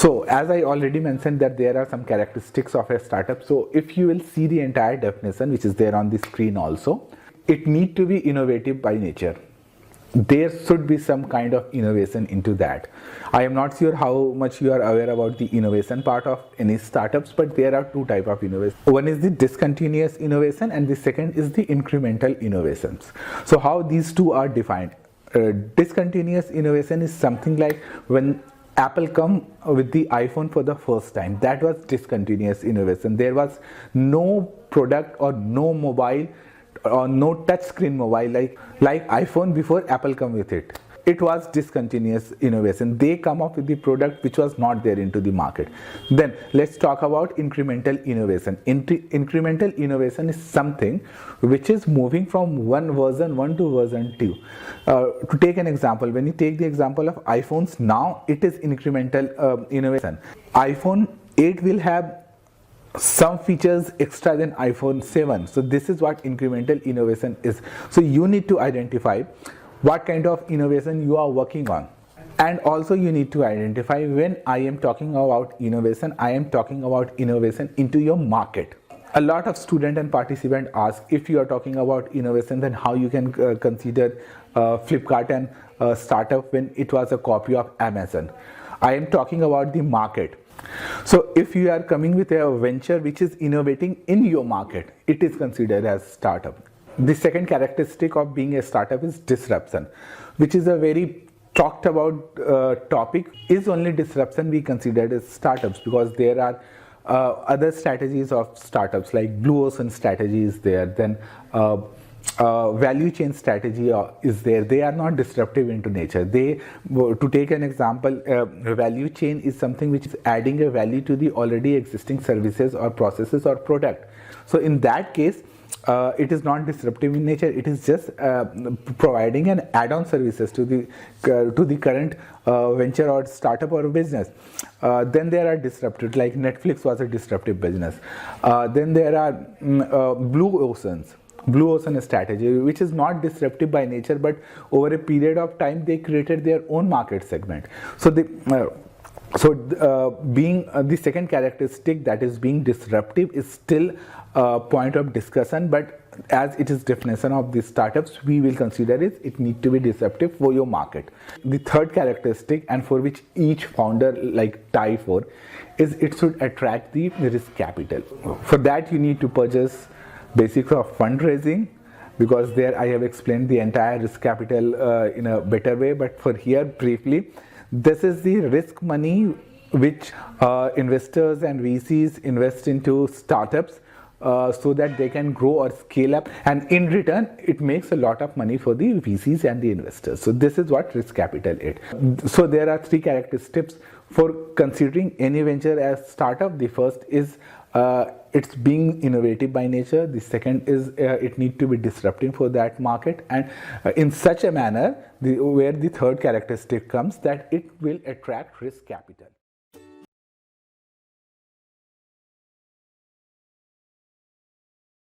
So as I already mentioned that there are some characteristics of a startup. So if you will see the entire definition, which is there on the screen also, it need to be innovative by nature. There should be some kind of innovation into that. I am not sure how much you are aware about the innovation part of any startups, but there are two types of innovation. One is the discontinuous innovation and the second is the incremental innovations. So how these two are defined? Discontinuous innovation is something like when Apple come with the iPhone for the first time. That was discontinuous innovation. There was no product or no mobile or no touch screen mobile like iPhone before Apple come with it. It was discontinuous innovation. They come up with the product which was not there into the market. Then let's talk about incremental innovation. Incremental innovation is something which is moving from version 1 to version 2. To take an example, when you take the example of iPhones, now it is incremental innovation. iPhone 8 will have some features extra than iPhone 7. So this is what incremental innovation is. So you need to identify what kind of innovation you are working on. And also you need to identify when I am talking about innovation, I am talking about innovation into your market. A lot of student and participant ask if you are talking about innovation, then how you can consider Flipkart and startup when it was a copy of Amazon. I am talking about the market. So if you are coming with a venture which is innovating in your market, it is considered as startup. The second characteristic of being a startup is disruption, which is a very talked about topic. Is only disruption we considered as startups, because there are other strategies of startups like blue ocean strategy is there, then value chain strategy is there. They are not disruptive into nature. To take an example, value chain is something which is adding a value to the already existing services or processes or product. So in that case, it is not disruptive in nature. It is just providing an add-on services to the current venture or startup or business. Then there are disruptive, like Netflix was a disruptive business. Then there are blue ocean strategy, which is not disruptive by nature, but over a period of time they created their own market segment. So being the second characteristic, that is being disruptive, is still a point of discussion, but as it is definition of the startups, we will consider it need to be disruptive for your market. The third characteristic, and for which each founder like tie for, is it should attract the risk capital. For that you need to purchase basics of fundraising, because there I have explained the entire risk capital in a better way, but for here briefly, this is the risk money which investors and VCs invest into startups so that they can grow or scale up, and in return it makes a lot of money for the VCs and the investors. So this is what risk capital is. So there are three characteristics for considering any venture as startup. The first is it's being innovative by nature. The second is it need to be disruptive for that market, and in such a manner where the third characteristic comes, that it will attract risk capital.